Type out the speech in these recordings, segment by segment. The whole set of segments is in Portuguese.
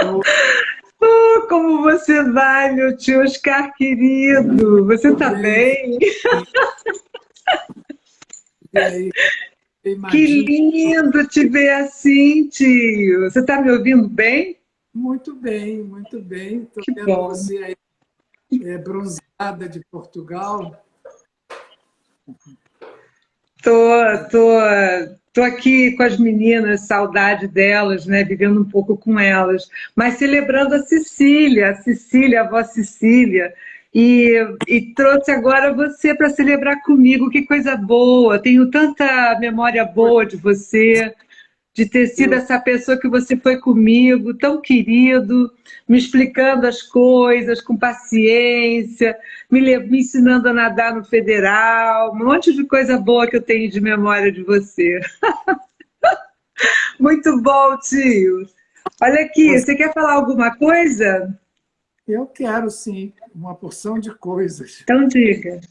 Eu, Oh, como você vai, meu tio Oscar querido? Você tô tá bem, bem? e aí, Que imagino, lindo te ver assim, tio. Você tá me ouvindo bem? muito bem, muito bem. Estou Que vendo bom. você aí, bronzeada de Portugal. Tô, tô, tô aqui com as meninas, saudade delas, né? Vivendo um pouco com elas, mas celebrando a Cecília, a avó Cecília, e trouxe agora você para celebrar comigo. Que coisa boa! Tenho tanta memória boa de você, de ter sido Eu, essa pessoa que você foi comigo, tão querido, me explicando as coisas com paciência, me ensinando a nadar no federal, um monte de coisa boa que eu tenho de memória de você. Muito bom, tio. Olha aqui, você- você quer falar alguma coisa? eu quero, sim, uma porção de coisas. Então diga.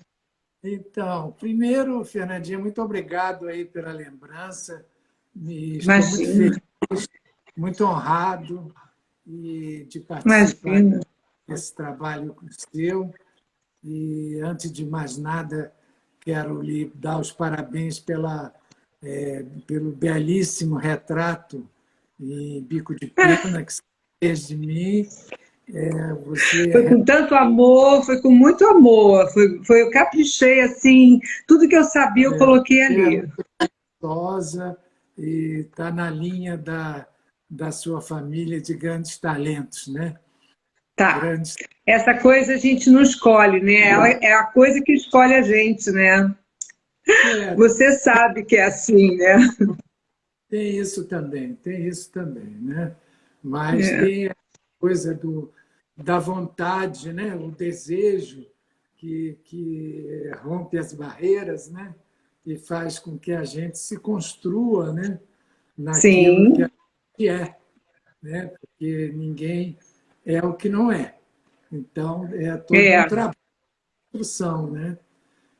Então, primeiro, Fernandinha, muito obrigado aí pela lembrança. Estou muito Imagina, feliz, muito honrado de participar imagina. desse trabalho seu. E, antes de mais nada, quero lhe dar os parabéns pelo belíssimo retrato em bico de pena que você fez de mim. Você Foi com tanto amor, foi com muito amor. Eu caprichei assim, tudo que eu sabia eu coloquei é ali. muito talentosa e está na linha da sua família de grandes talentos, né? Tá. Grandes. Essa coisa a gente não escolhe, né? Ela é a coisa que escolhe a gente, né? É, Você sabe que é assim, né? tem isso também, né? Mas É. tem a coisa da vontade, né? O desejo que rompe as barreiras, né? E faz com que a gente se construa, né? Naquilo que a Sim, gente é, né? Porque ninguém é o que não é. Então, é todo um é. trabalho de construção, né?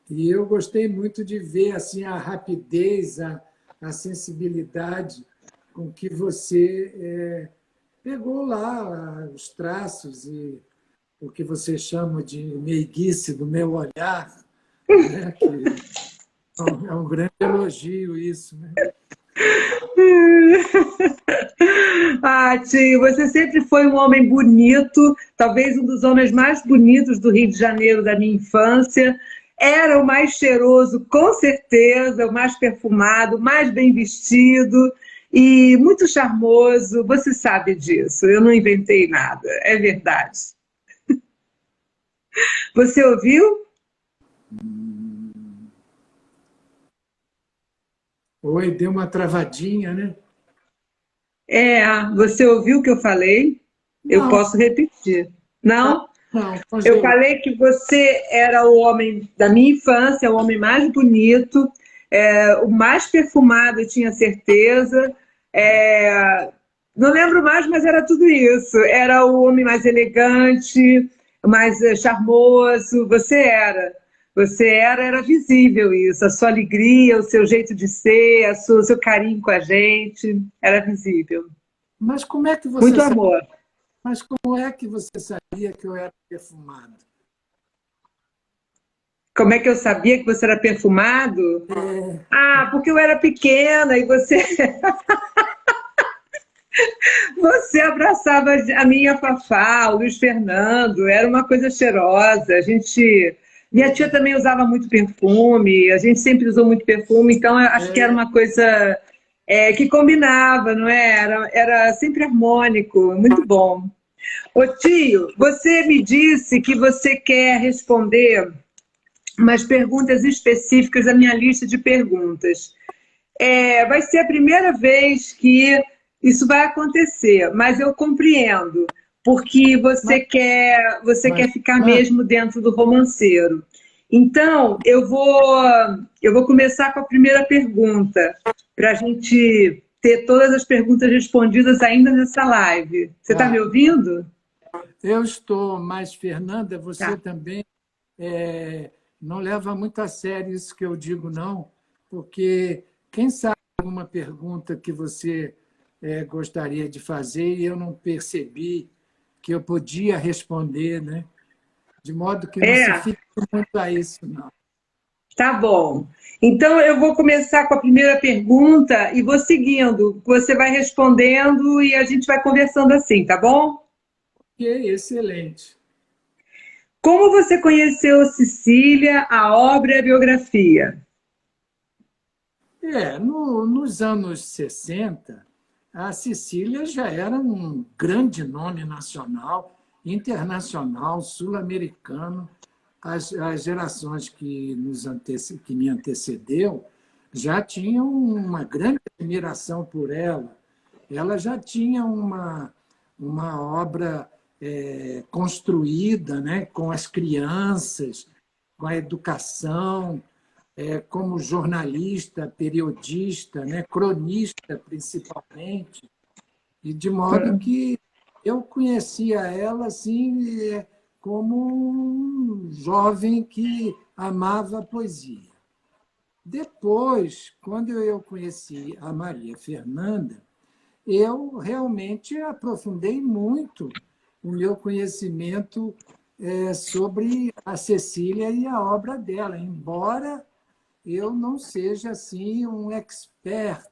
E eu gostei muito de ver assim a rapidez, a sensibilidade com que você pegou lá os traços e o que você chama de meiguice do meu olhar, né? Que é um grande elogio isso, né? Ah, tio, você sempre foi um homem bonito, talvez um dos homens mais bonitos do Rio de Janeiro da minha infância. Era o mais cheiroso, com certeza, o mais perfumado, o mais bem vestido e muito charmoso. Você sabe disso, eu não inventei nada, é verdade. Você ouviu? Oi, deu uma travadinha, né? Você ouviu o que eu falei? Eu Não, posso repetir. Não? não, Eu congelou. falei que você era o homem da minha infância, o homem mais bonito, o mais perfumado, eu tinha certeza. É, não lembro mais, mas era tudo isso. Era o homem mais elegante, mais charmoso. Era visível isso. A sua alegria, o seu jeito de ser, o seu carinho com a gente, era visível. Mas como é que você Muito sa- amor. mas como é que você sabia que eu era perfumado? Como é que eu sabia que você era perfumado? É, Ah, porque eu era pequena e você abraçava a minha Fafá, o Luiz Fernando, era uma coisa cheirosa. Minha tia também usava muito perfume, a gente sempre usou muito perfume, então eu acho que era uma coisa que combinava, não é? Era sempre harmônico, muito bom. Ô tio, você me disse que você quer responder umas perguntas específicas da minha lista de perguntas. Vai ser a primeira vez que isso vai acontecer, mas eu compreendo, porque mas, você mas quer ficar mesmo dentro do romanceiro. Então, eu vou começar com a primeira pergunta, para a gente ter todas as perguntas respondidas ainda nessa live. Você está me tá. ouvindo? Eu estou, mas Fernanda, você Tá. também não leva muito a sério isso que eu digo, não, porque quem sabe uma pergunta que você gostaria de fazer e eu não percebi que eu podia responder, né? De modo que não se É, fique muito a isso, não. tá bom. Então, eu vou começar com a primeira pergunta e vou seguindo. Você vai respondendo e a gente vai conversando assim, tá bom? Que é excelente. Como você conheceu Cecília, a obra e a biografia? Nos anos 60, a Sicília já era um grande nome nacional, internacional, sul-americano. As gerações que me antecedeu já tinham uma grande admiração por ela. Ela já tinha uma obra construída, né, com as crianças, com a educação, como jornalista, periodista, né, cronista principalmente, e de modo que eu conhecia ela assim como um jovem que amava a poesia. Depois, quando eu conheci a Maria Fernanda, eu realmente aprofundei muito o meu conhecimento sobre a Cecília e a obra dela, embora eu não seja assim um expert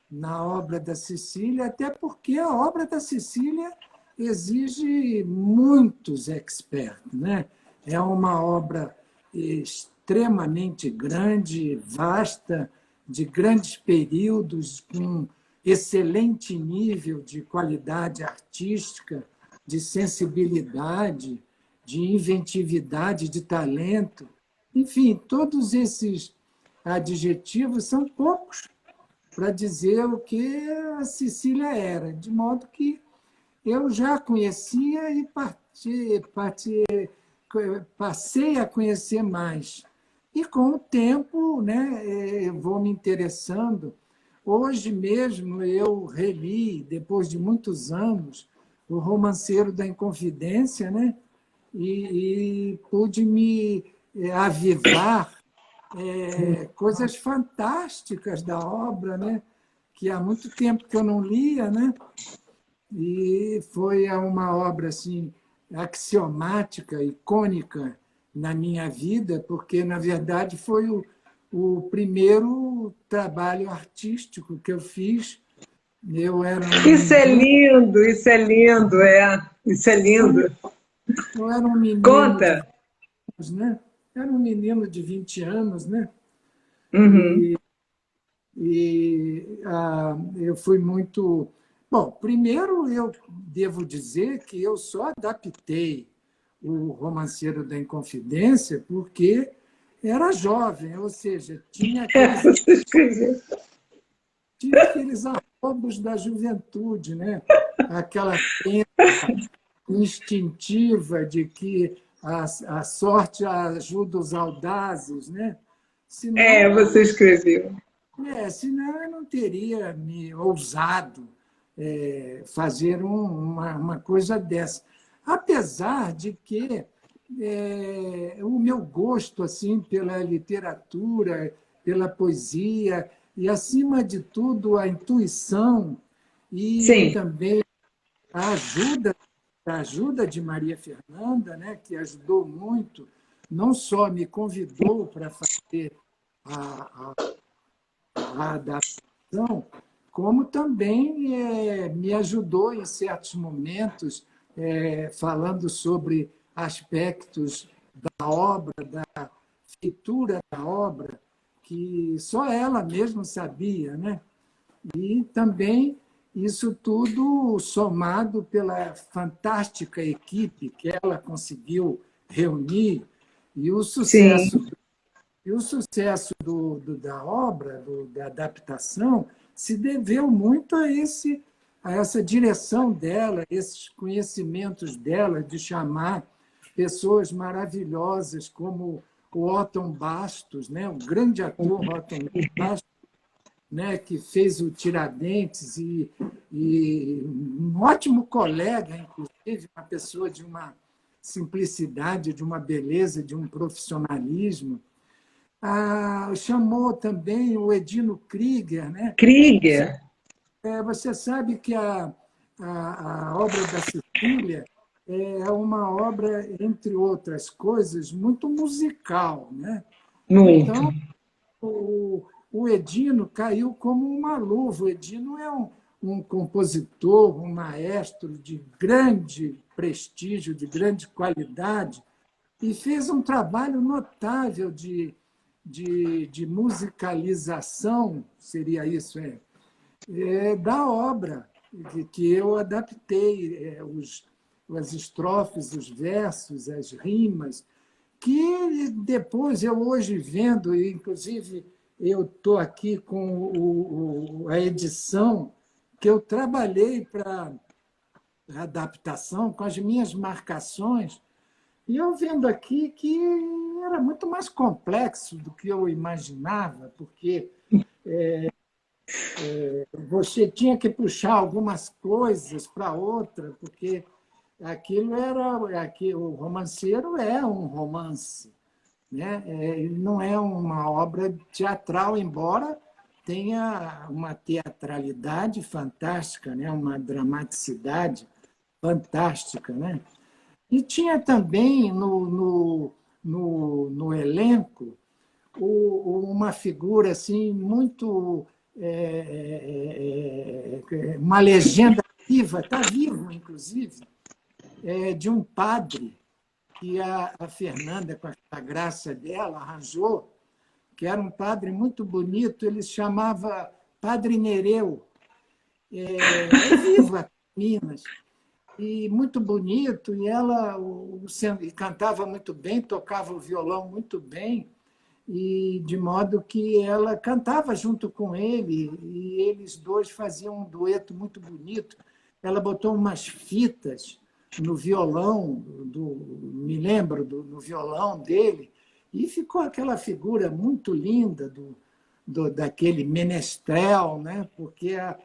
na obra da Cecília, até porque a obra da Cecília exige muitos experts, né? É uma obra extremamente grande, vasta, de grandes períodos, com excelente nível de qualidade artística, de sensibilidade, de inventividade, de talento. Enfim, todos esses adjetivos são poucos para dizer o que a Cecília era, de modo que eu já conhecia e passei a conhecer mais. E com o tempo, né, eu vou me interessando. Hoje mesmo eu reli, depois de muitos anos, o Romanceiro da Inconfidência, né, e pude me avivar coisas fantásticas da obra, né, que há muito tempo que eu não lia, né, e foi uma obra assim axiomática, icônica na minha vida, porque na verdade foi o primeiro trabalho artístico que eu fiz. Eu era um Isso é menino, lindo, isso é lindo, isso é lindo. eu era um menino de Conta. 20 anos, né? Era um menino de 20 anos, né? Uhum. Eu fui muito. Bom, primeiro eu devo dizer que eu só adaptei o Romanceiro da Inconfidência porque era jovem, ou seja, Você escreveu. tinha aqueles arroubos da juventude, né? Aquela crença instintiva de que a sorte ajuda os audazes, né? Você Senão escreveu. senão eu não teria me ousado fazer uma coisa dessa. Apesar de que o meu gosto assim pela literatura, pela poesia e, acima de tudo, a intuição e Sim. também a ajuda de Maria Fernanda, né, que ajudou muito, não só me convidou para fazer a, a adaptação, como também me ajudou em certos momentos, falando sobre aspectos da obra, da feitura da obra, que só ela mesma sabia, né? E também isso tudo somado pela fantástica equipe que ela conseguiu reunir e o Sim. sucesso da obra, da adaptação, se deveu muito a essa direção dela, esses conhecimentos dela de chamar pessoas maravilhosas como o Otton Bastos, né? O grande ator Otton Bastos, né? Que fez o Tiradentes e um ótimo colega, inclusive, uma pessoa de uma simplicidade, de uma beleza, de um profissionalismo. Chamou também o Edino Krieger, né? Krieger. Você sabe que a obra da Cecília é uma obra, entre outras coisas, muito musical, né? Muito. Então, o Edino caiu como uma luva. O Edino é um compositor, um maestro de grande prestígio, de grande qualidade, e fez um trabalho notável de musicalização, seria isso, da obra, que eu adaptei, as estrofes, os versos, as rimas, que depois eu hoje vendo, e inclusive eu estou aqui com a edição que eu trabalhei para a adaptação, com as minhas marcações, e eu vendo aqui que era muito mais complexo do que eu imaginava, porque você tinha que puxar algumas coisas para outra, porque aquilo era. O romanceiro é um romance, né? Ele não é uma obra teatral, embora tenha uma teatralidade fantástica, né? Uma dramaticidade fantástica, né? E tinha também no elenco uma figura assim muito uma legenda viva, está vivo inclusive, de um padre que a Fernanda, com a graça dela, arranjou, que era um padre muito bonito, ele se chamava Padre Nereu. É vivo aqui em Minas, e muito bonito, e ela e cantava muito bem, tocava o violão muito bem, e de modo que ela cantava junto com ele, e eles dois faziam um dueto muito bonito. Ela botou umas fitas no violão, me lembro, no violão dele, e ficou aquela figura muito linda daquele menestrel, né? Porque a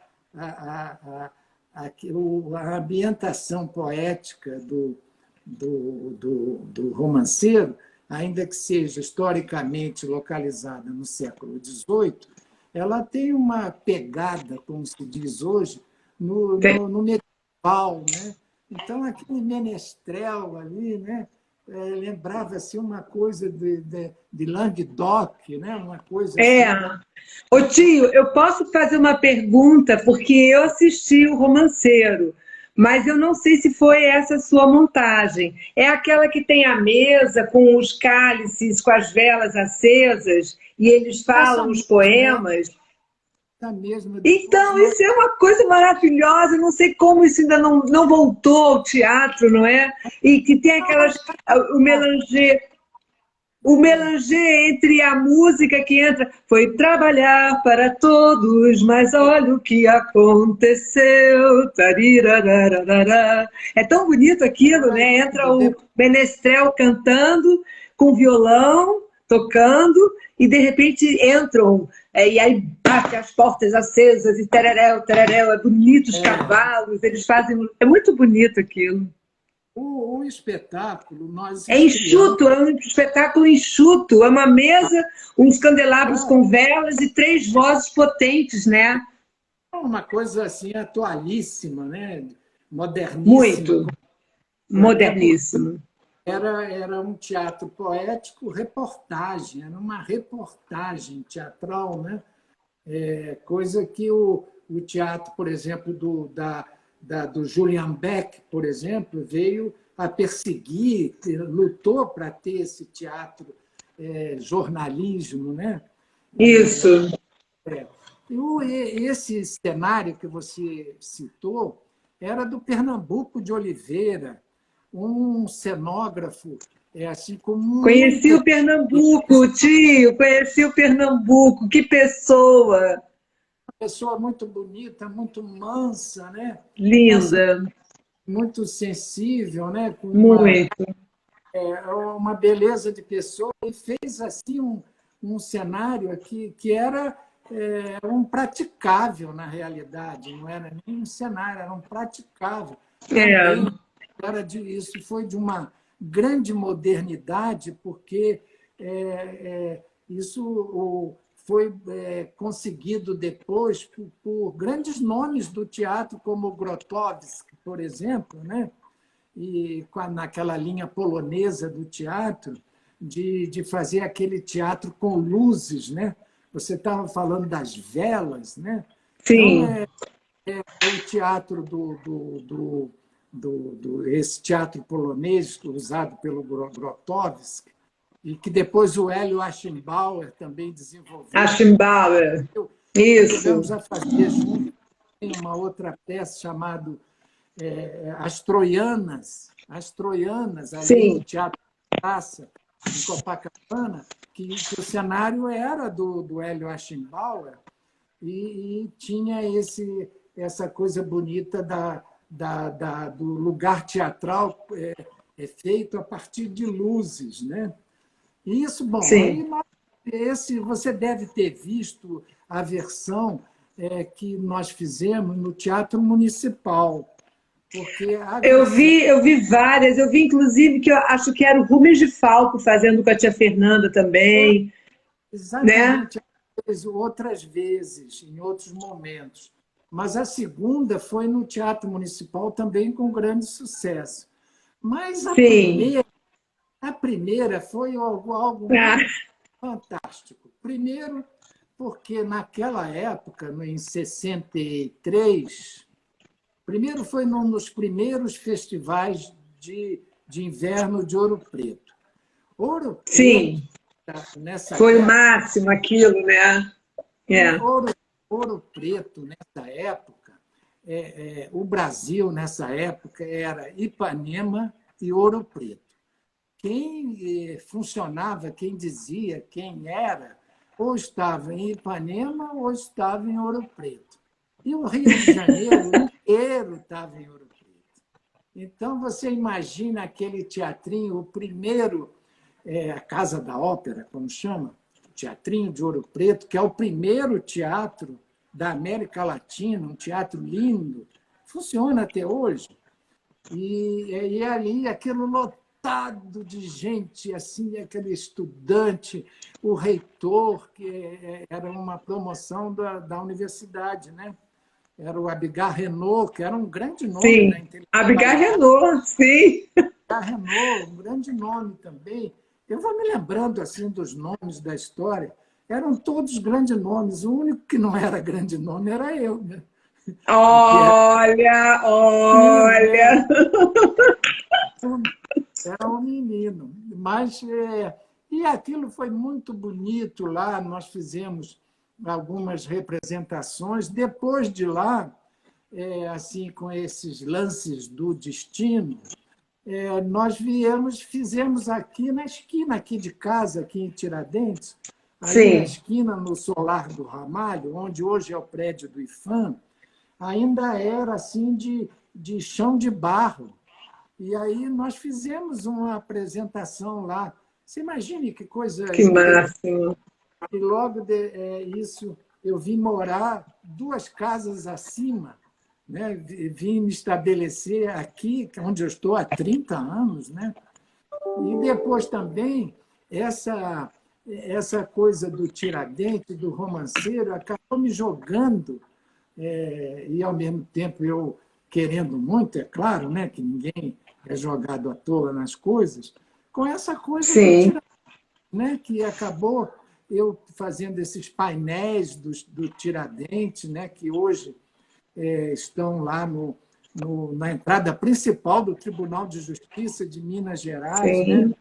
ambientação poética do romanceiro, ainda que seja historicamente localizada no século XVIII, ela tem uma pegada, como se diz hoje, no medieval, né? Então, aquele menestrel ali, né? Lembrava assim, uma coisa de Languedoc, né? Uma coisa assim. Ô tio, eu posso fazer uma pergunta, porque eu assisti o Romanceiro, mas eu não sei se foi essa sua montagem. É aquela que tem a mesa com os cálices, com as velas acesas, e eles Essa falam os mesma, poemas. essa mesma, depois Então, isso é uma coisa maravilhosa. Eu não sei como isso ainda não voltou ao teatro, não é? E que tem aquelas. O melanger. O melanger entre a música que entra foi trabalhar para todos, mas olha o que aconteceu. Tarirararará. É tão bonito aquilo, né? Entra o menestrel cantando, com violão, tocando, e de repente entram, e aí bate as portas acesas, e tereréu, tereréu, é bonito os cavalos, eles fazem. É muito bonito aquilo. O espetáculo, nós É estreamos. enxuto, é um espetáculo enxuto, é uma mesa, uns candelabros com velas e três vozes potentes, né? Uma coisa assim atualíssima, né? Moderníssima, Muito, até porque moderníssimo. era um teatro poético, reportagem, era uma reportagem teatral, né? Coisa que o teatro, por exemplo, do Julian Beck, por exemplo, veio a perseguir, lutou para ter esse teatro jornalismo, né? Isso. Esse cenário que você citou era do Pernambuco de Oliveira, um cenógrafo assim com Conheci muita o Pernambuco, tio, conheci o Pernambuco, que pessoa pessoa muito bonita, muito mansa, né? Assim, linda, muito sensível, né? Com muito. uma beleza de pessoa, e fez assim um cenário aqui que era um praticável na realidade, não era nem um cenário, era um praticável. É, Também isso foi de uma grande modernidade, porque isso foi conseguido depois por grandes nomes do teatro, como Grotowski, por exemplo, né? E naquela linha polonesa do teatro, de fazer aquele teatro com luzes, né? Você estava falando das velas, né? Então, Sim, o teatro esse teatro polonês usado pelo Grotowski, e que depois o Hélio Aschenbauer também desenvolveu. Aschenbauer. Chegamos Isso. a fazer junto uma outra peça chamada As Troianas, ali no Sim, Teatro Praça, em Copacabana, que o cenário era do Hélio Aschenbauer e tinha essa coisa bonita do lugar teatral feito a partir de luzes, né? E isso, bom, sim. aí você deve ter visto a versão que nós fizemos no Teatro Municipal, porque a versão Eu vi várias, eu vi inclusive que eu acho que era o Rubens de Falco fazendo com a tia Fernanda é também, né? exatamente outras vezes, em outros momentos. Mas a segunda foi no Teatro Municipal também com grande sucesso. Mas Sim. a primeira foi algo Ah, muito fantástico. Primeiro, porque naquela época, em 63, primeiro foi num dos primeiros festivais de inverno de Ouro Preto. Ouro Preto, sim, nessa foi o época, máximo aquilo, né? É. Ouro Preto, nessa época, o Brasil, nessa época, era Ipanema e Ouro Preto. Quem funcionava, quem dizia quem era, ou estava em Ipanema ou estava em Ouro Preto. E o Rio de Janeiro inteiro estava em Ouro Preto. Então, você imagina aquele teatrinho, o primeiro, a Casa da Ópera, como chama, Teatrinho de Ouro Preto, que é o primeiro teatro da América Latina, um teatro lindo, funciona até hoje. E ali, aquilo lotado de gente, assim, aquele estudante, o reitor, que era uma promoção da universidade, né? Era o Abigar Renault, que era um grande nome da Sim. Abigail intelectualidade. Renault, sim. Abigar Renault, um grande nome também. Eu vou me lembrando assim dos nomes da história. Eram todos grandes nomes. O único que não era grande nome era eu, né? Porque era Olha, menino, né? olha. Era um menino. Mas, e aquilo foi muito bonito lá, nós fizemos algumas representações. Depois de lá, assim, com esses lances do destino, nós fizemos aqui na esquina aqui de casa, aqui em Tiradentes, ali na Sim, esquina, no Solar do Ramalho, onde hoje é o prédio do IFAM, ainda era assim de chão de barro. E aí nós fizemos uma apresentação lá. Você imagine que coisa que interessante. máximo. E logo isso, eu vim morar 2 casas acima, né? Vim me estabelecer aqui, onde eu estou há 30 anos. Né? E depois também, essa coisa do Tiradentes, do romanceiro, acabou me jogando, e ao mesmo tempo eu querendo muito, é claro, né, que ninguém é jogado à toa nas coisas, com essa coisa do Sim, Tiradentes, né, que acabou eu fazendo esses painéis do Tiradentes, né, que hoje estão lá na entrada principal do Tribunal de Justiça de Minas Gerais, né?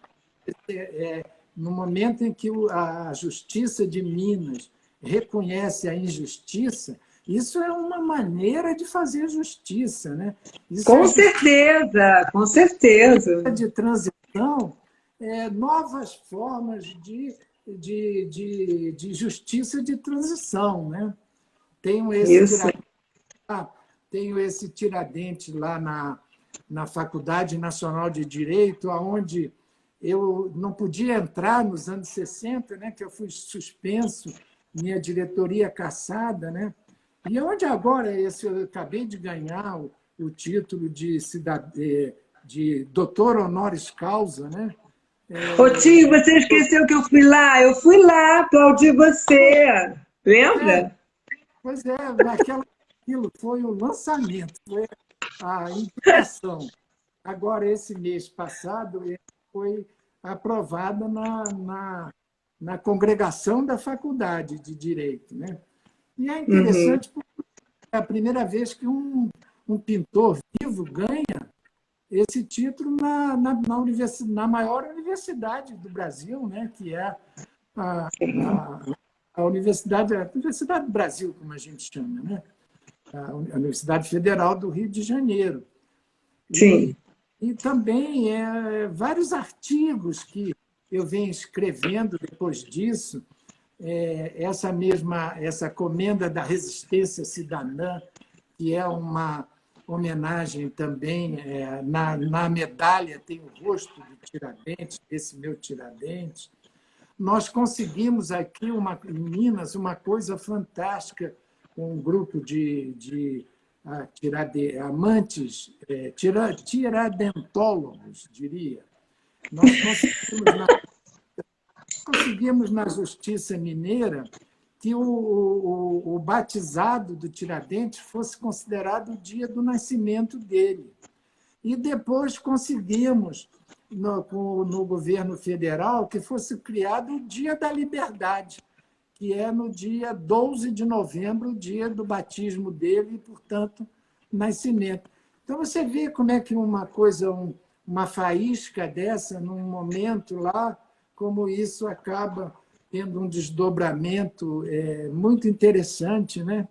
sim. No momento em que a Justiça de Minas reconhece a injustiça, isso é uma maneira de fazer justiça, né? Isso é Com justiça certeza, com certeza. de transição, novas formas de justiça de transição, né? Tenho esse Isso. Tiradentes tenho esse Tiradentes lá na Faculdade Nacional de Direito, onde eu não podia entrar nos anos 60, né, que eu fui suspenso, minha diretoria cassada, né? E onde agora eu acabei de ganhar o título de doutor honoris causa, né? Ô tio, você esqueceu que eu fui lá? Eu fui lá aplaudir você. Lembra? Pois é, aquilo foi o lançamento, foi a indicação. Agora, esse mês passado, ele foi aprovada na congregação da Faculdade de Direito. Né? E é Uhum. interessante porque é a primeira vez que um pintor vivo ganha esse título na maior universidade do Brasil, né? Que é a, a, a Universidade do Brasil, como a gente chama, né? A Universidade Federal do Rio de Janeiro. Sim. E também vários artigos que eu venho escrevendo depois disso, essa Comenda da Resistência Cidadã, que é uma homenagem também, na medalha tem o rosto do Tiradentes, esse meu Tiradentes. Nós conseguimos aqui em Minas uma coisa fantástica, com um grupo de amantes, tiradentólogos, diria. Nós conseguimos na Justiça Mineira que o batizado do Tiradentes fosse considerado o dia do nascimento dele. E depois conseguimos, no governo federal, que fosse criado o Dia da Liberdade, que é no dia 12 de novembro, o dia do batismo dele e, portanto, nascimento. Então, você vê como é que uma faísca dessa, num momento lá, como isso acaba tendo um desdobramento muito interessante, né?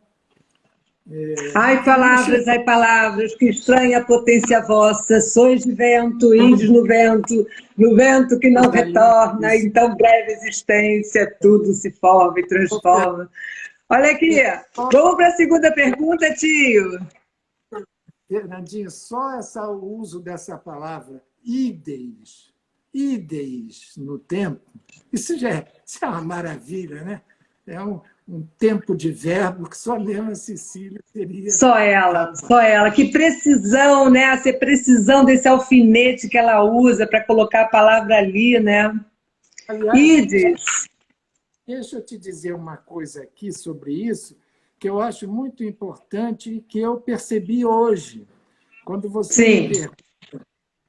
Ai, palavras, que estranha potência vossa, sois de vento, índios no vento que não retorna, em tão breve existência, tudo se forma e transforma. Olha aqui, vamos para a segunda pergunta, tio. Fernandinho, só o uso dessa palavra, ídeis no tempo, isso é uma maravilha, né? É um tempo de verbo que só mesmo a Cecília teria capaz. Só ela. Que precisão, né? Essa precisão desse alfinete que ela usa para colocar a palavra ali, né? Aliás, Ides. deixa eu te dizer uma coisa aqui sobre isso, que eu acho muito importante e que eu percebi hoje. Quando você me Sim. pergunta,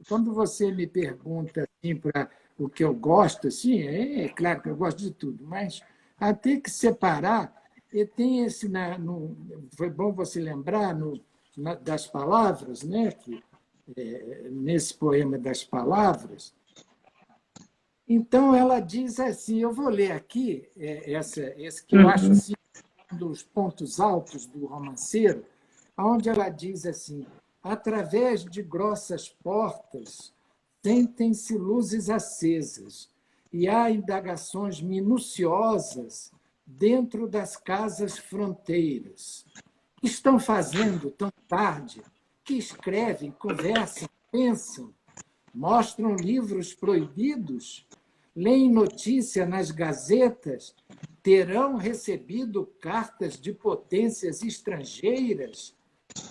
quando você me pergunta assim, para o que eu gosto, assim, claro que eu gosto de tudo, mas ter que separar, e tem esse. Foi bom você lembrar das palavras, né? Que, nesse poema das palavras. Então, ela diz assim: eu vou ler aqui, esse que eu acho assim, um dos pontos altos do romanceiro, onde ela diz assim: através de grossas portas sentem-se luzes acesas e há indagações minuciosas dentro das casas fronteiras. Que estão fazendo tão tarde? Que escrevem, conversam, pensam, mostram livros proibidos, leem notícia nas gazetas, terão recebido cartas de potências estrangeiras,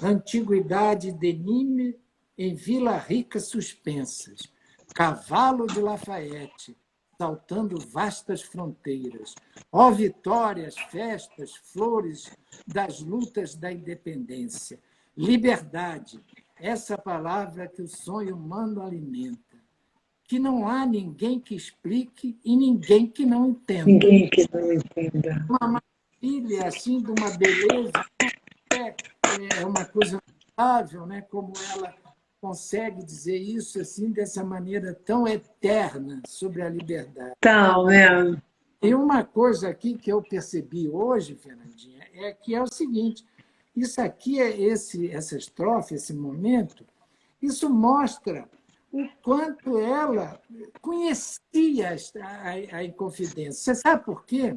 antiguidade denime em Vila Rica suspensas, cavalo de Lafayette, saltando vastas fronteiras. Ó vitórias, festas, flores das lutas da independência. Liberdade, essa palavra que o sonho humano alimenta, que não há ninguém que explique e ninguém que não entenda. Ninguém que não entenda. Uma maravilha, assim, de uma beleza, é uma coisa notável, né? Como ela consegue dizer isso assim, dessa maneira tão eterna sobre a liberdade. Então, né? E uma coisa aqui que eu percebi hoje, Fernandinha, é que é o seguinte: isso aqui, essa estrofe, esse momento, isso mostra o quanto ela conhecia a Inconfidência. Você sabe por quê?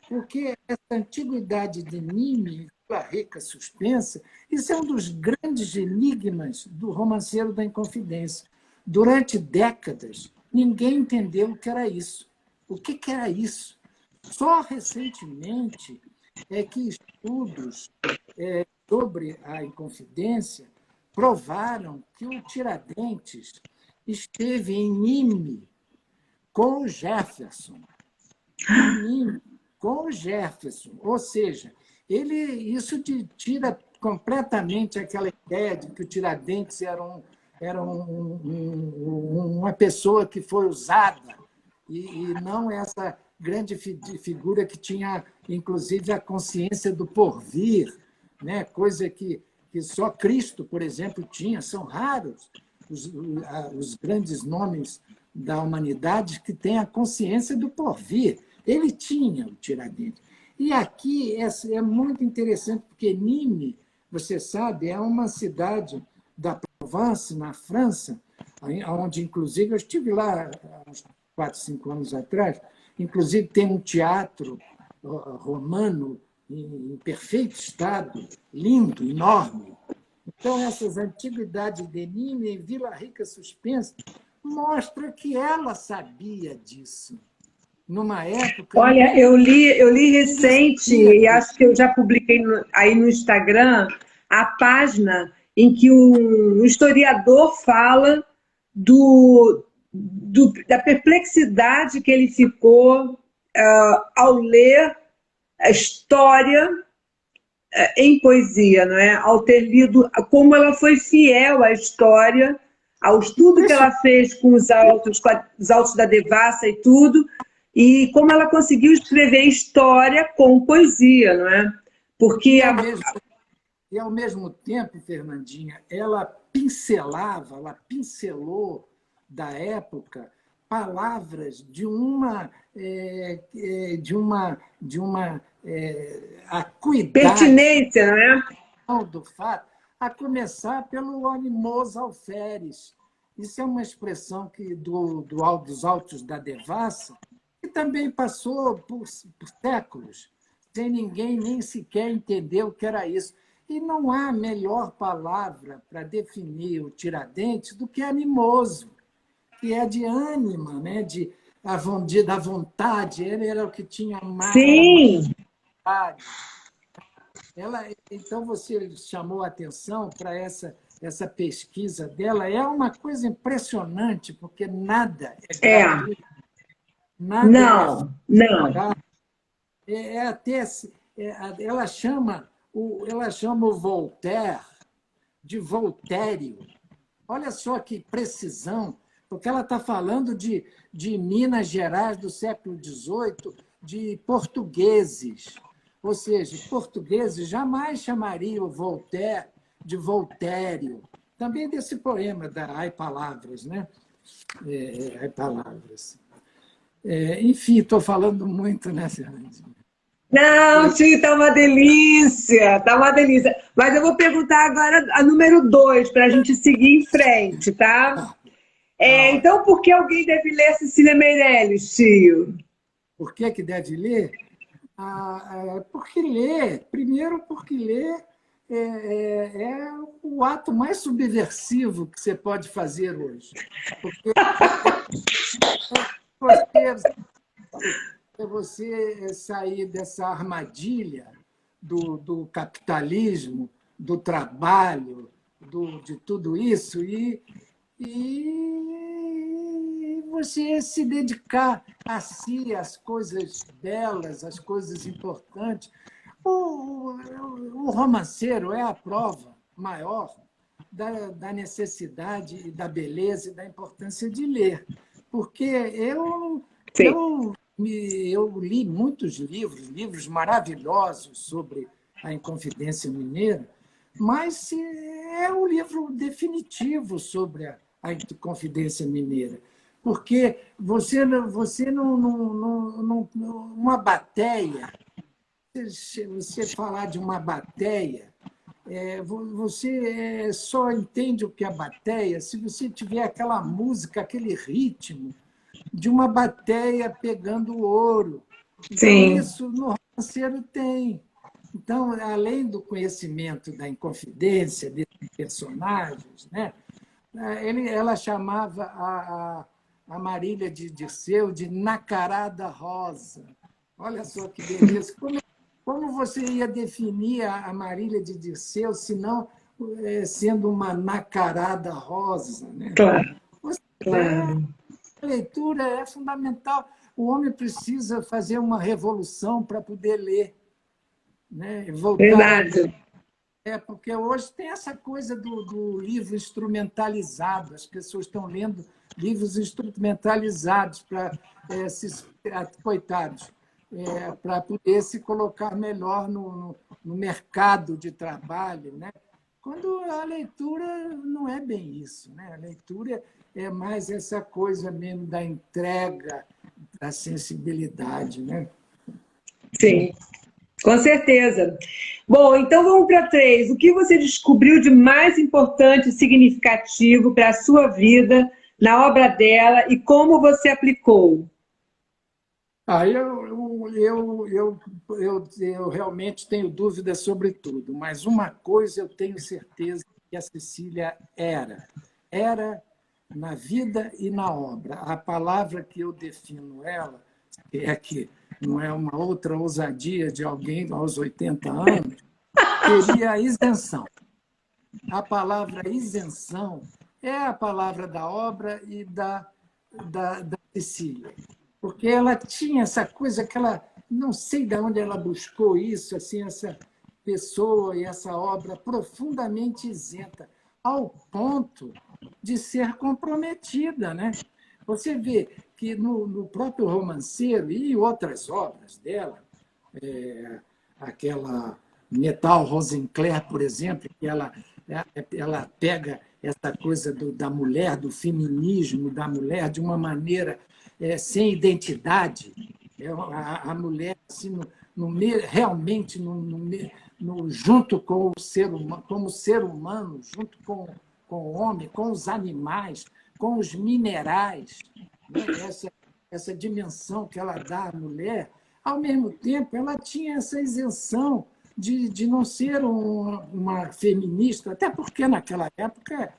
Porque essa antiguidade de Nime, a Rica Suspensa, isso é um dos grandes enigmas do romanceiro da Inconfidência. Durante décadas, ninguém entendeu o que era isso. O que era isso? Só recentemente é que estudos sobre a Inconfidência provaram que o Tiradentes esteve em Nime com o Jefferson. Nime com o Jefferson. Ou seja, isso tira completamente aquela ideia de que o Tiradentes era uma pessoa que foi usada e não essa grande figura que tinha, inclusive, a consciência do porvir, né? Coisa que só Cristo, por exemplo, tinha. São raros os grandes nomes da humanidade que têm a consciência do porvir. Ele tinha o Tiradentes. E aqui é muito interessante, porque Nîmes, você sabe, é uma cidade da Provence, na França, onde, inclusive, eu estive lá há uns 4, 5 anos atrás, inclusive tem um teatro romano em perfeito estado, lindo, enorme. Então, essas antiguidades de Nîmes, em Vila Rica Suspensa, mostra que ela sabia disso. Numa época... Olha, eu li recente, e acho que eu já publiquei aí no Instagram, a página em que um historiador fala da perplexidade que ele ficou ao ler a história em poesia, não é? Ao ter lido como ela foi fiel à história, ao estudo que ela fez com os autos da Devassa e tudo, e como ela conseguiu escrever história com poesia, não é? Porque E, ao mesmo tempo, Fernandinha, ela pincelou da época palavras de uma acuidade, pertinência, não é? Do fato, a começar pelo animos alferes. Isso é uma expressão dos autos da Devassa, que também passou por séculos, sem ninguém nem sequer entender o que era isso. E não há melhor palavra para definir o Tiradentes do que animoso, que é de ânima, né? Da vontade. Ele era o que tinha mais. Sim. Vontade. Então, você chamou a atenção para essa pesquisa dela. É uma coisa impressionante, porque nada é gratuito. Não. Ela chama o Voltaire de Voltério. Olha só que precisão, porque ela está falando de Minas Gerais do século XVIII, de portugueses. Ou seja, portugueses jamais chamariam Voltaire de Voltério. Também desse poema da Ai Palavras, né? Ai Palavras. Enfim, estou falando muito, né, Fernandinha? Não, Tio, está uma delícia, está uma delícia. Mas eu vou perguntar agora a número 2, para a gente seguir em frente, tá? Então, por que alguém deve ler Cecília Meirelles, tio? Por que deve ler? Porque ler, primeiro porque ler é o ato mais subversivo que você pode fazer hoje. Porque você sair dessa armadilha do capitalismo, do trabalho, de tudo isso, e você se dedicar a si, às coisas belas, às coisas importantes. O romanceiro é a prova maior da necessidade e da beleza e da importância de ler. Porque eu li muitos livros maravilhosos sobre a Inconfidência Mineira, mas é o livro definitivo sobre a Inconfidência Mineira. Porque você uma bateia, você falar de uma bateia, você só entende o que é bateia se você tiver aquela música, aquele ritmo de uma bateia pegando ouro. Então, isso no romanceiro tem. Então, além do conhecimento da Inconfidência, desses personagens, né, ela chamava a Marília de Dirceu de Nacarada Rosa. Olha só que beleza. Como você ia definir a Marília de Dirceu, se não sendo uma nacarada rosa? Né? Claro. A leitura é fundamental. O homem precisa fazer uma revolução para poder ler, né? E voltar. Verdade. Porque hoje tem essa coisa do livro instrumentalizado. As pessoas estão lendo livros instrumentalizados para coitados, para poder se colocar melhor no mercado de trabalho, né? Quando a leitura não é bem isso, né? A leitura é mais essa coisa mesmo da entrega, da sensibilidade, né? Sim, com certeza. Bom, então vamos para 3. O que você descobriu de mais importante e significativo para a sua vida na obra dela e como você aplicou? Eu realmente tenho dúvidas sobre tudo, mas uma coisa eu tenho certeza que a Cecília era na vida e na obra. A palavra que eu defino ela é que não é uma outra ousadia de alguém aos 80 anos, seria a isenção. A palavra isenção é a palavra da obra e da Cecília, porque ela tinha essa coisa que ela, não sei de onde ela buscou isso, assim, essa pessoa e essa obra profundamente isenta, ao ponto de ser comprometida, né? Você vê que no próprio Romanceiro e outras obras dela, aquela Metal Rosenclair, por exemplo, que ela pega essa coisa da mulher, do feminismo da mulher, de uma maneira sem identidade. A mulher assim, realmente junto com o ser humano, como ser humano, junto com o homem, com os animais, com os minerais, né? Essa dimensão que ela dá à mulher, ao mesmo tempo, ela tinha essa isenção de não ser uma feminista, até porque naquela época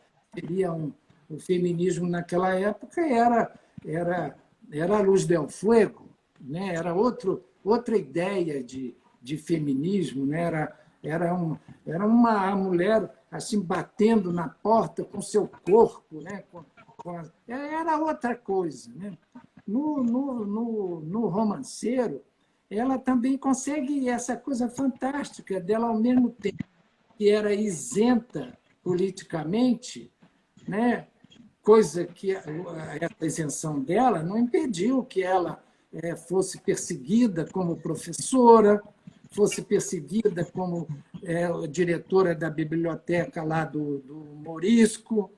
o feminismo naquela época era a Luz del Fuego, né? Era outra ideia de feminismo, né? Era uma mulher assim batendo na porta com seu corpo, né? Era outra coisa, né? No Romanceiro, ela também consegue essa coisa fantástica dela, ao mesmo tempo que era isenta politicamente, né? Coisa que essa isenção dela não impediu que ela fosse perseguida como professora, fosse perseguida como diretora da biblioteca lá do Morisco.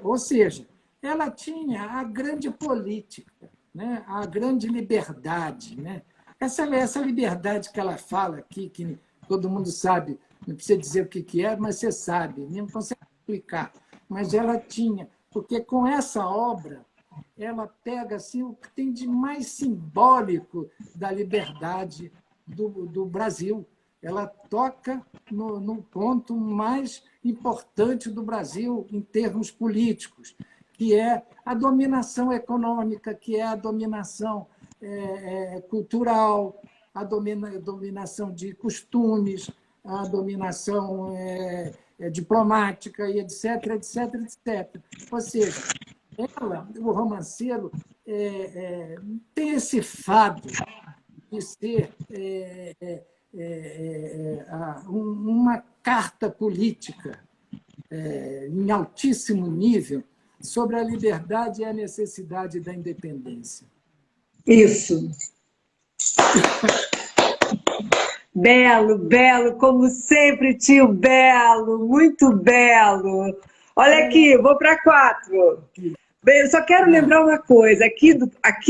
Ou seja, ela tinha a grande política, né? A grande liberdade. Né? Essa liberdade que ela fala aqui, que todo mundo sabe, não precisa dizer o que é, mas você sabe, nem consegue explicar. Mas ela tinha, porque com essa obra ela pega assim, o que tem de mais simbólico da liberdade do Brasil. Ela toca no ponto mais importante do Brasil em termos políticos, que é a dominação econômica, que é a dominação cultural, a dominação de costumes, a dominação diplomática, e etc, etc, etc. Ou seja, o Romanceiro tem esse fado de ser uma carta política em altíssimo nível sobre a liberdade e a necessidade da independência. Isso. Belo, belo, como sempre, tio Belo, muito belo. Olha aqui, vou para 4. Eu só quero lembrar uma coisa, aqui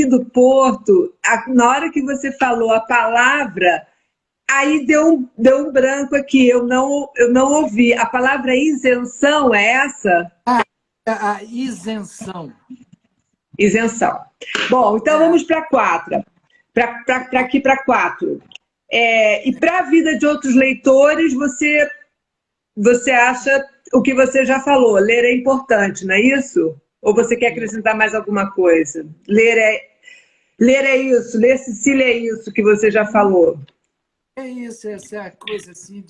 do Porto, na hora que você falou a palavra, aí deu um branco aqui, eu não ouvi. A palavra isenção é essa? A isenção. Isenção. Bom, então vamos para 4. Aqui para 4. E para a vida de outros leitores, você acha o que você já falou, ler é importante, não é isso? Ou você quer acrescentar mais alguma coisa? Ler é isso, ler Cecília é isso que você já falou. É isso, essa coisa assim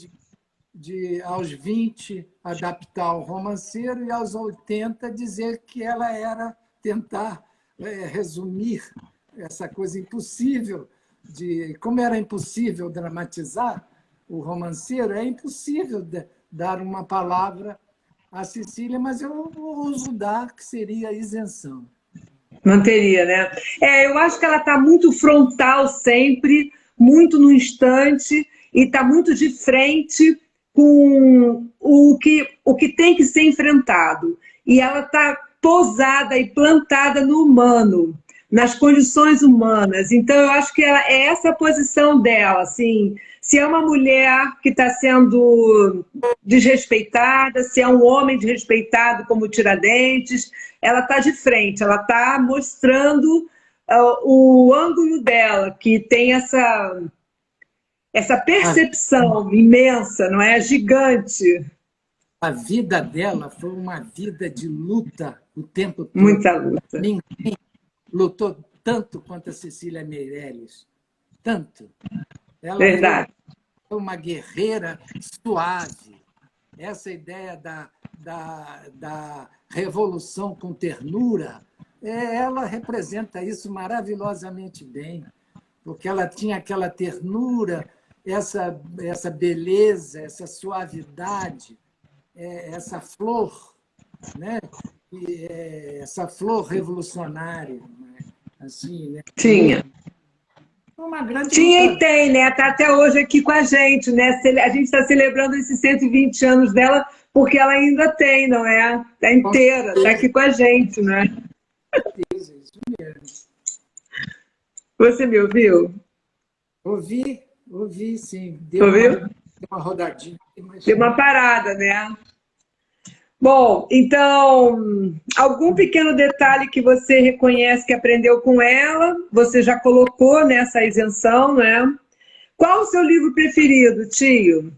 de aos 20 adaptar o Romanceiro e aos 80 dizer que ela era tentar resumir essa coisa impossível de... Como era impossível dramatizar o Romanceiro, é impossível dar uma palavra à Cecília, mas eu uso dar, que seria isenção. Manteria, né? Eu acho que ela está muito frontal sempre, muito no instante, e está muito de frente com o que tem que ser enfrentado. E ela está pousada e plantada no humano, nas condições humanas. Então, eu acho que é essa a posição dela, assim. Se é uma mulher que está sendo desrespeitada, se é um homem desrespeitado como Tiradentes, ela está de frente, ela está mostrando o ângulo dela, que tem essa percepção imensa, não é? Gigante. A vida dela foi uma vida de luta o tempo todo. Muita luta. Ninguém lutou tanto quanto a Cecília Meirelles. Tanto. Ela Verdade. foi uma guerreira suave. Essa ideia da revolução com ternura, ela representa isso maravilhosamente bem, porque ela tinha aquela ternura, essa beleza, essa suavidade, essa flor, né? Essa flor revolucionária, né? Assim, né? Tinha. Uma grande Tinha luta. e tem, né? Está até hoje aqui com a gente, né? A gente está celebrando esses 120 anos dela porque ela ainda tem, não é? Está inteira, está aqui com a gente, né? Isso mesmo. Você me ouviu? Ouvi, sim. Ouviu? Deu uma rodadinha. Mas... Deu uma parada, né? Bom, então, algum pequeno detalhe que você reconhece que aprendeu com ela, você já colocou nessa isenção, né? Qual o seu livro preferido, tio?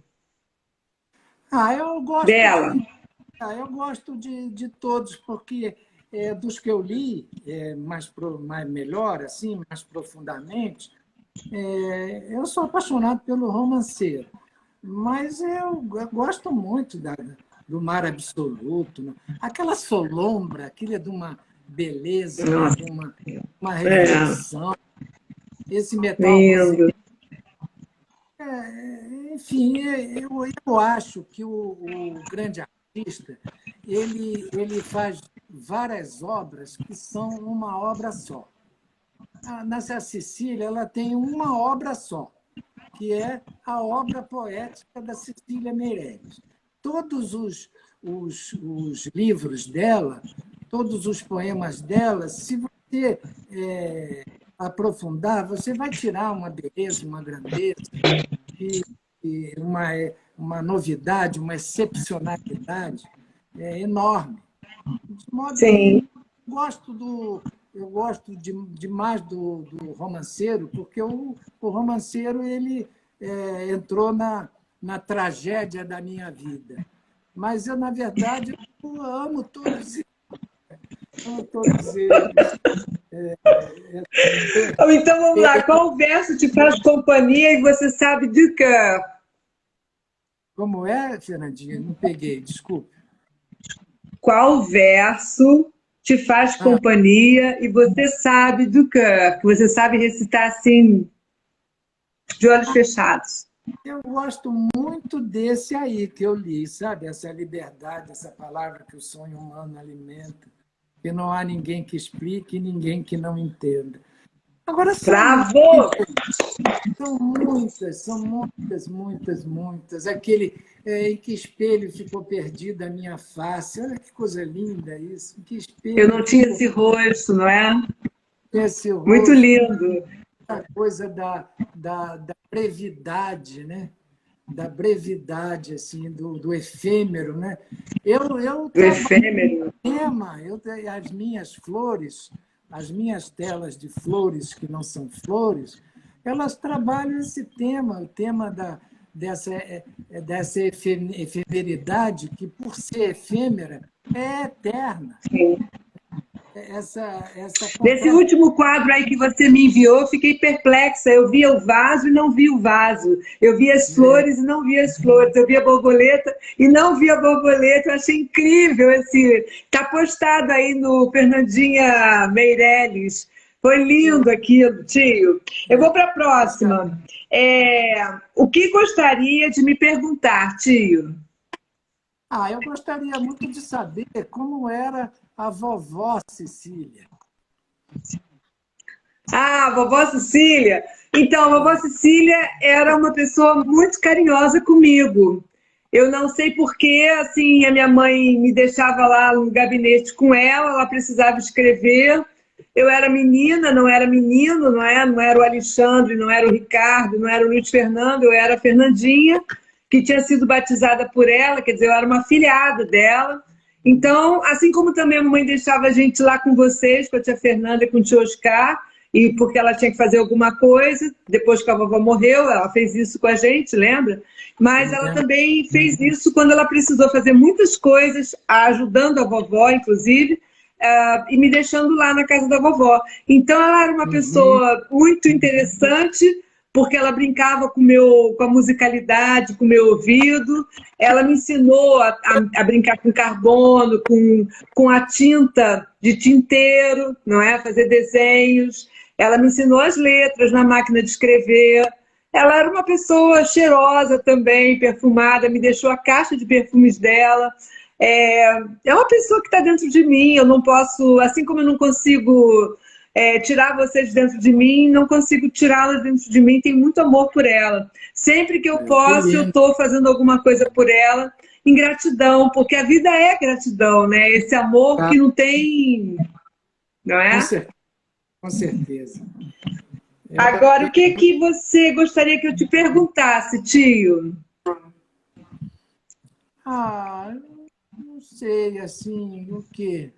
Eu gosto Dela. eu gosto de todos, porque dos que eu li mais melhor, assim, mais profundamente, eu sou apaixonado pelo Romanceiro, mas eu gosto muito do Mar Absoluto, né? Aquela Solombra, aquilo é de uma beleza, né? De uma reflexão, esse Lindo. enfim, eu acho que o grande artista ele faz várias obras que são uma obra só. Na Cecília, ela tem uma obra só, que é a obra poética da Cecília Meirelles. Todos os livros dela, todos os poemas dela, se você aprofundar, você vai tirar uma beleza, uma grandeza, e uma novidade, uma excepcionalidade enorme. De modo Sim. que eu gosto demais do Romanceiro, porque o Romanceiro ele entrou na tragédia da minha vida. Mas eu, na verdade, eu amo todos eles. Amo todos eles. Então vamos lá, qual verso te faz companhia e você sabe do cœur? Como é, Fernandinha? Não peguei, desculpe. Qual verso te faz companhia e você sabe do cœur, que você sabe recitar assim, de olhos fechados? Eu gosto muito desse aí que eu li, sabe? Essa liberdade, essa palavra que o sonho humano alimenta, que não há ninguém que explique e ninguém que não entenda. Agora, Bravo! São muitas. Aquele em que espelho ficou perdida a minha face. Olha que coisa linda isso. Em que espelho Eu não tinha esse rosto, não é? esse rosto, muito lindo. A coisa da brevidade, né? Da brevidade, assim, do efêmero, né? O efêmero. As minhas flores, as minhas telas de flores que não são flores, elas trabalham esse tema, o tema dessa efemeridade que, por ser efêmera, é eterna. Sim. essa Nesse completa... último quadro aí que você me enviou, fiquei perplexa. Eu via o vaso e não vi o vaso. Eu via as flores e não vi as flores. Eu via a borboleta e não vi a borboleta. Eu achei incrível esse. Está postado aí no Fernandinha Meirelles. Foi lindo aquilo, tio. Eu vou para a próxima. O que gostaria de me perguntar, tio? Eu gostaria muito de saber como era a vovó Cecília. Ah, vovó Cecília. Então, a vovó Cecília era uma pessoa muito carinhosa comigo. Eu não sei por que, assim, a minha mãe me deixava lá no gabinete com ela precisava escrever. Eu era menina, não era menino, não é? Não era o Alexandre, não era o Ricardo, não era o Luiz Fernando, eu era a Fernandinha, que tinha sido batizada por ela, quer dizer, eu era uma afilhada dela. Então, assim como também a mamãe deixava a gente lá com vocês, com a tia Fernanda e com o tio Oscar, e porque ela tinha que fazer alguma coisa, depois que a vovó morreu, ela fez isso com a gente, lembra? Mas ela também fez isso quando ela precisou fazer muitas coisas, ajudando a vovó, inclusive, e me deixando lá na casa da vovó. Então, ela era uma pessoa muito interessante, porque ela brincava com a musicalidade, com o meu ouvido. Ela me ensinou a brincar com carbono, com a tinta de tinteiro, não é? Fazer desenhos. Ela me ensinou as letras na máquina de escrever. Ela era uma pessoa cheirosa também, perfumada, me deixou a caixa de perfumes dela. É uma pessoa que está dentro de mim, eu não posso, assim como eu não consigo tirar vocês dentro de mim, não consigo tirá-la dentro de mim, tenho muito amor por ela. Sempre que eu posso, eu estou fazendo alguma coisa por ela, em gratidão, porque a vida é gratidão, né? Esse amor que não tem, não é? Com certeza. Agora, o que você gostaria que eu te perguntasse, tio? Não sei, assim, o quê?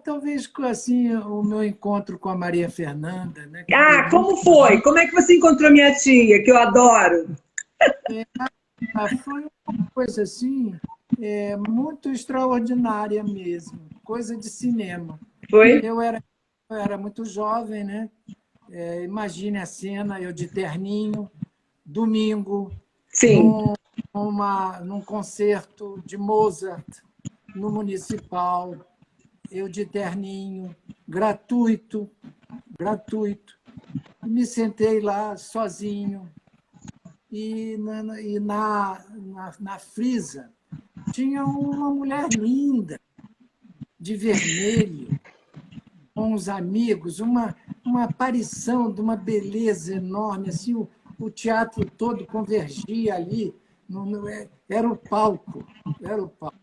Talvez assim, o meu encontro com a Maria Fernanda, né? Quando eu Como foi? Como é que você encontrou minha tia, que eu adoro? foi uma coisa assim, muito extraordinária mesmo, coisa de cinema. Foi? Eu era muito jovem, né? Imagine a cena, eu de terninho, domingo, Sim. num concerto de Mozart, no Municipal, eu de terninho, gratuito, gratuito. E me sentei lá sozinho. E na frisa tinha uma mulher linda, de vermelho, com os amigos, uma aparição de uma beleza enorme. Assim, o teatro todo convergia ali. Era o palco, era o palco.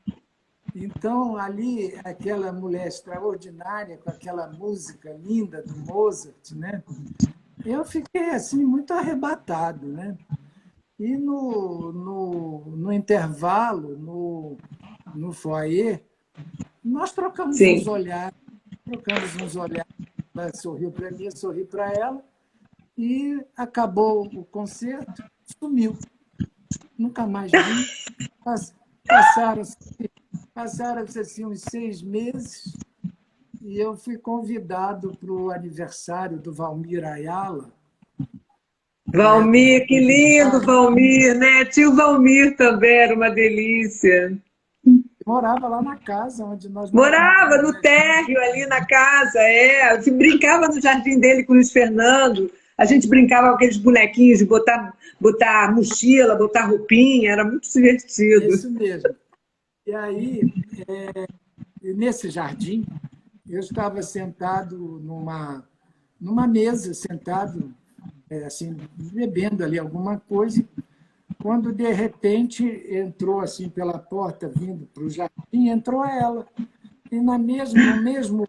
Então, ali, aquela mulher extraordinária, com aquela música linda do Mozart, né? Eu fiquei assim muito arrebatado, né? E no intervalo, no foyer, nós Sim. trocamos uns olhares. Ela sorriu para mim, eu sorri para ela, e acabou o concerto, sumiu. Nunca mais vi. Passaram-se assim, uns 6 meses, e eu fui convidado para o aniversário do Valmir Ayala. Valmir, que lindo, Valmir, né? Tio Valmir também era uma delícia. Morava lá na casa onde nós Morava morávamos. no térreo, ali na casa, Eu brincava no jardim dele com o Luiz Fernando. A gente brincava com aqueles bonequinhos de botar mochila, botar roupinha, era muito divertido. Isso mesmo. E aí, nesse jardim, eu estava sentado numa mesa, sentado, assim, bebendo ali alguma coisa, quando, de repente, entrou assim pela porta, vindo para o jardim, entrou ela. E no mesmo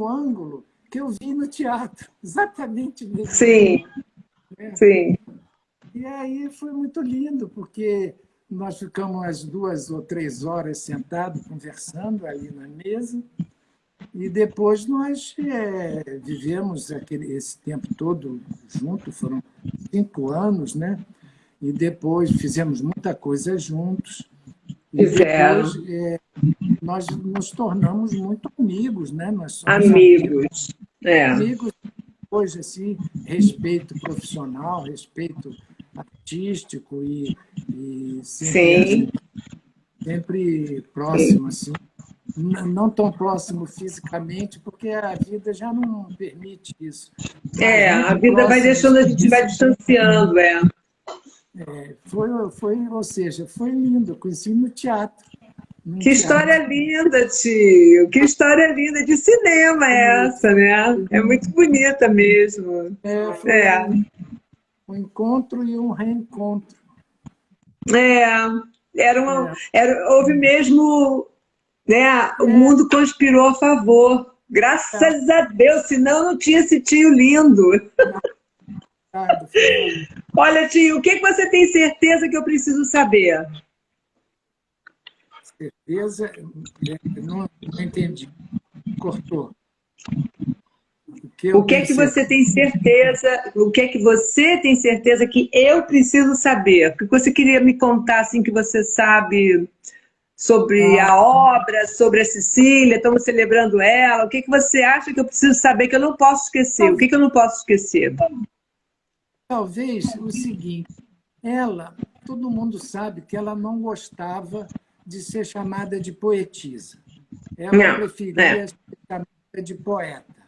ângulo que eu vi no teatro, exatamente no mesmo ângulo. Sim, sim. E aí foi muito lindo, porque nós ficamos umas 2 ou 3 horas sentados, conversando ali na mesa, e depois nós vivemos esse tempo todo junto, foram 5 anos, né? E depois fizemos muita coisa juntos. E Fizeram. depois nós nos tornamos muito amigos, né? Nós somos Amigos. amigos hoje, assim, respeito profissional, respeito artístico e sempre, Sim. sempre próximo, assim. Não tão próximo fisicamente, porque a vida já não permite isso, mas A muito vida vai próximos deixando, a gente vai fisicamente. distanciando, Ou seja, foi lindo. Eu conheci no teatro. Num Que história teatro. linda, tio! Que história linda de cinema é essa, né? É muito bonita mesmo. Foi um encontro e um reencontro. É, houve mesmo, né? O mundo conspirou a favor. Graças a Deus, senão não tinha esse tio lindo. Foi Olha, tio, o que você tem certeza que eu preciso saber? certeza. Não entendi. Cortou. O que eu O que é tenho que certeza? você tem certeza? O que é que você tem certeza que eu preciso saber? O que você queria me contar assim que você sabe sobre a obra, sobre a Cecília? Estamos celebrando ela. O que é que você acha que eu preciso saber que eu não posso esquecer? O que é que eu não posso esquecer? Talvez o seguinte: todo mundo sabe que ela não gostava de ser chamada de poetisa. Ela Não, preferia ser chamada de poeta.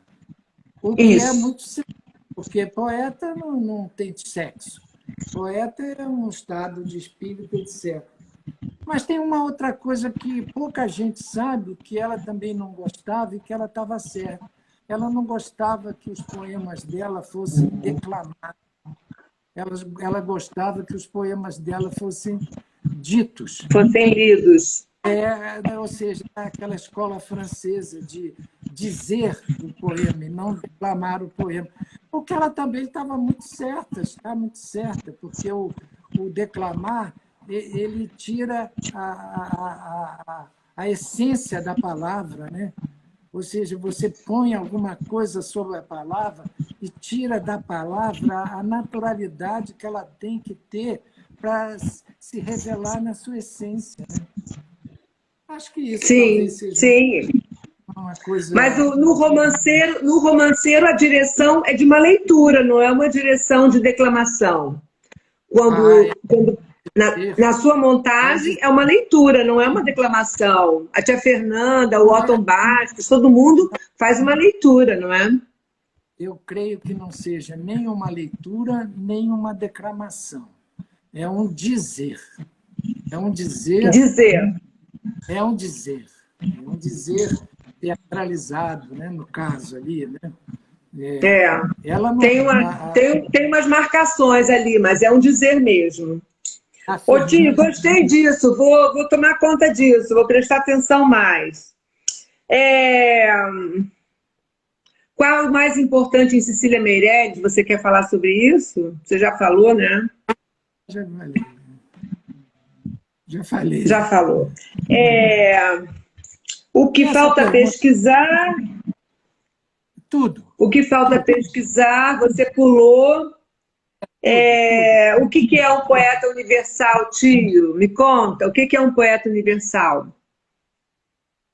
O que é isso. muito sério, porque poeta não tem sexo. Poeta é um estado de espírito, etc. Mas tem uma outra coisa que pouca gente sabe, que ela também não gostava e que ela estava certa. Ela não gostava que os poemas dela fossem declamados. Ela gostava que os poemas dela fossem ditos. Fossem lidos. Ou seja, aquela escola francesa de dizer o poema e não declamar o poema. O que ela também estava muito certa, está muito certa, porque o declamar ele tira a essência da palavra, né? Ou seja, você põe alguma coisa sobre a palavra e tira da palavra a naturalidade que ela tem que ter para se revelar na sua essência, né? Acho que isso Sim, talvez seja sim. uma Mas coisa. no romanceiro a direção é de uma leitura, não é uma direção de declamação. Ah, é Quando ter, na sua é montagem de, é uma leitura, não é uma declamação. A tia Fernanda, o não é, Otton Bastos, todo mundo faz uma leitura, não é? eu creio que não seja nem uma leitura, nem uma declamação. É um dizer. É um dizer, Dizer. é um dizer. É um dizer teatralizado, né? No caso ali, né? É. Ela não. Tem, tem umas marcações ali, mas é um dizer mesmo. A Ô, tio, Fernanda. gostei disso, vou tomar conta disso, vou prestar atenção mais. É, qual é o mais importante em Cecília Meirelles? Você quer falar sobre isso? Você já falou, né? Já falei. Já falei. Já falou. É, o que Essa falta pergunta, pesquisar, tudo, o que falta tudo, pesquisar, você pulou. tudo. O que é um poeta universal, tio? Me conta, o que é um poeta universal?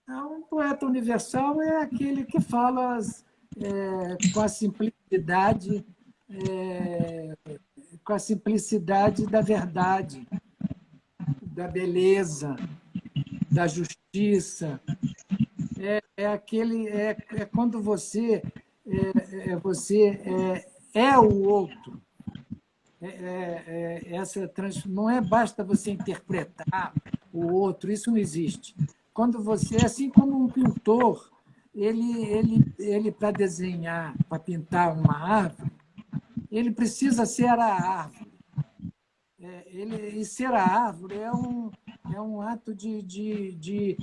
Um poeta universal é aquele que fala com a simplicidade, é, com a simplicidade da verdade, da beleza, da justiça. É quando você é o outro. Não é basta você interpretar o outro, isso não existe. Quando você, assim como um pintor, ele para desenhar, para pintar uma árvore, ele precisa ser a árvore. E ser a árvore é um ato de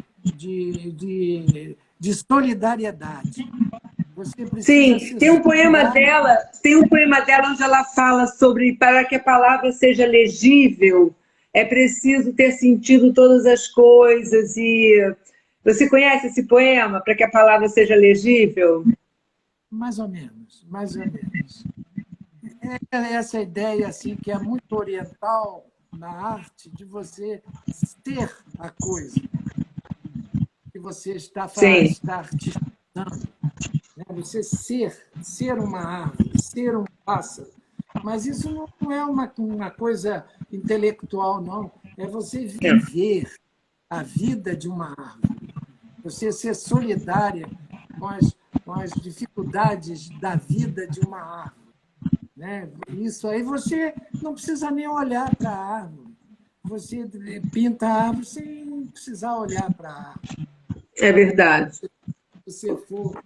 solidariedade. Você precisa Sim, ser solidário. tem um poema dela onde ela fala sobre para que a palavra seja legível, é preciso ter sentido todas as coisas e você conhece esse poema para que a palavra seja legível? Mais ou menos, mais ou menos. Essa ideia assim que é muito oriental na arte de você ser a coisa que você está Sim. está articulando, né? Você ser uma árvore, ser um pássaro. Mas isso não é uma coisa intelectual, não. É você viver a vida de uma árvore. Você ser solidária com as dificuldades da vida de uma árvore, né? Isso aí você não precisa nem olhar para a árvore. Você pinta a árvore sem precisar olhar para a árvore. É verdade. Se você for.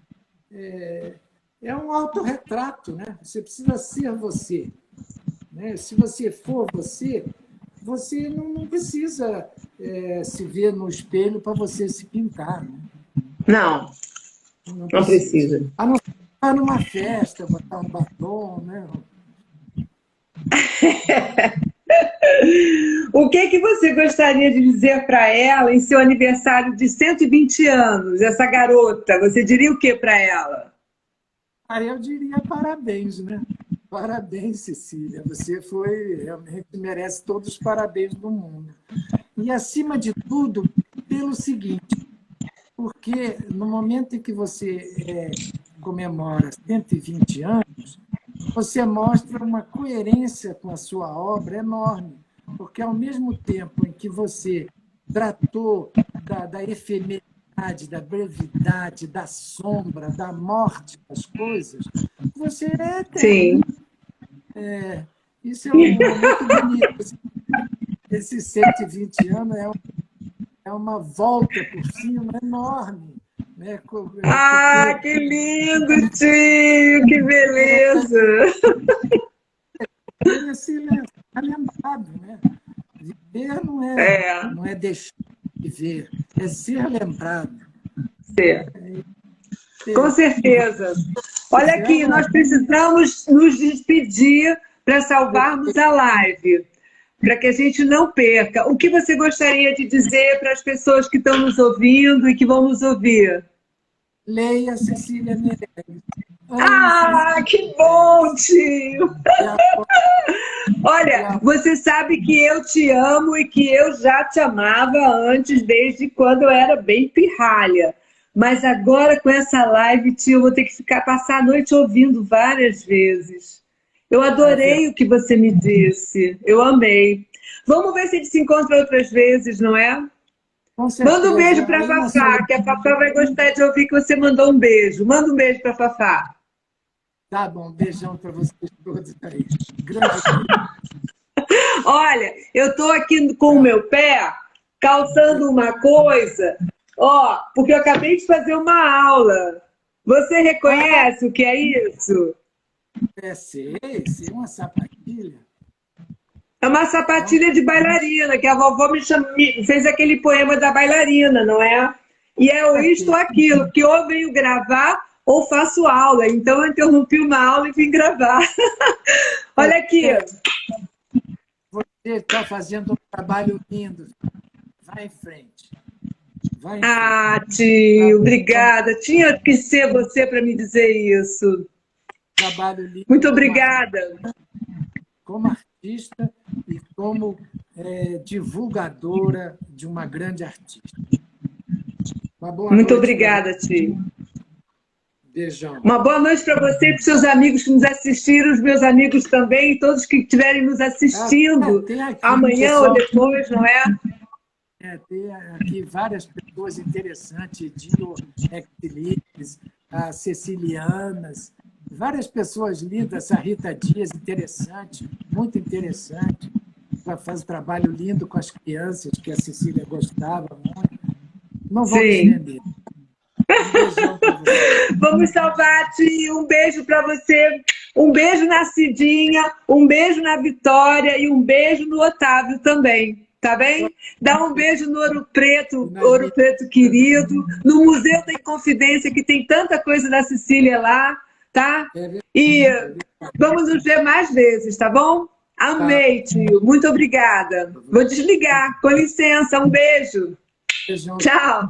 É um autorretrato, né? Você precisa ser você, né? Se você for você, você não precisa se ver no espelho para você se pintar, né? Não, Não não precisa. precisa. A não ser estar numa festa, botar um batom, né? O que você gostaria de dizer para ela em seu aniversário de 120 anos, essa garota? Você diria o que para ela? Aí eu diria parabéns, né? Parabéns, Cecília. Você realmente merece todos os parabéns do mundo. E, acima de tudo, pelo seguinte, porque no momento em que você comemora 120 anos, você mostra uma coerência com a sua obra enorme, porque ao mesmo tempo em que você tratou da efemeridade, da brevidade, da sombra, da morte das coisas, você é Sim. eterno. Isso é muito bonito. Esses 120 anos é uma volta por cima enorme, né? Ah, Porque que lindo, tio! Que beleza! viver é ser lembrado, né? Viver É, não é deixar de viver, é ser lembrado. é. Com Ter- certeza. Olha Pois é, aqui, agora, nós precisamos nos despedir para salvarmos a live, para que a gente não perca. O que você gostaria de dizer para as pessoas que estão nos ouvindo e que vão nos ouvir? leia Cecília Meirelles. Ame Ah, Cecília que bom, Meirelles. tio! E a, e Olha, a, você sabe que eu te amo e que eu já te amava antes, desde quando eu era bem pirralha. Mas agora com essa live, tio, eu vou ter que passar a noite ouvindo várias vezes. Eu a ver, adorei o que você me disse. Eu amei. Vamos ver se a gente se encontra outras vezes, não é? com Manda um beijo certeza, para a aí na Fafá, que a Fafá vai gostar de ouvir que você mandou um beijo. Manda um beijo para a Fafá. tá bom, beijão para vocês todos aí. Grande beijo. Olha, eu estou aqui com o Tchau. meu pé calçando uma coisa, ó, porque eu acabei de fazer uma aula. Você Ah, reconhece o que é isso? sei, uma sapatilha. É uma É um, sapatilha de bailarina, que a vovó fez aquele poema da bailarina, não é? E é o isto ou aquilo, que ou venho gravar ou faço aula. Então eu interrompi uma aula e vim gravar. Olha aqui. você está fazendo um trabalho lindo. Vai em frente. Vai em frente. Ah, tio, Como obrigada. Tinha que ser você para me dizer isso. trabalho lindo Muito obrigada. como artista e como divulgadora de uma grande artista. Uma boa Muito noite para você. obrigada, tio. Beijão. Uma boa noite para você e para os seus amigos que nos assistiram, os meus amigos também, e todos que estiverem nos assistindo Tem aqui um amanhã ou pessoal, depois, não é? tem aqui várias pessoas interessantes, Dio Exlibris, a Cecilianas, várias pessoas lindas, a Rita Dias, interessante, muito interessante. Ela faz um trabalho lindo com as crianças, que a Cecília gostava muito. Não vou me Sim. estender. Um beijão para você. Vamos salvar, tio. Um beijo para você. Um beijo na Cidinha, um beijo na Vitória e um beijo no Otávio também. Tá bem? Dá um beijo no Ouro Preto querido, no Museu da Inconfidência, que tem tanta coisa da Cecília lá, tá? E vamos nos ver mais vezes, tá bom? Amei, tio. Muito obrigada. Vou desligar. Com licença. Um beijo. Beijão. Tchau.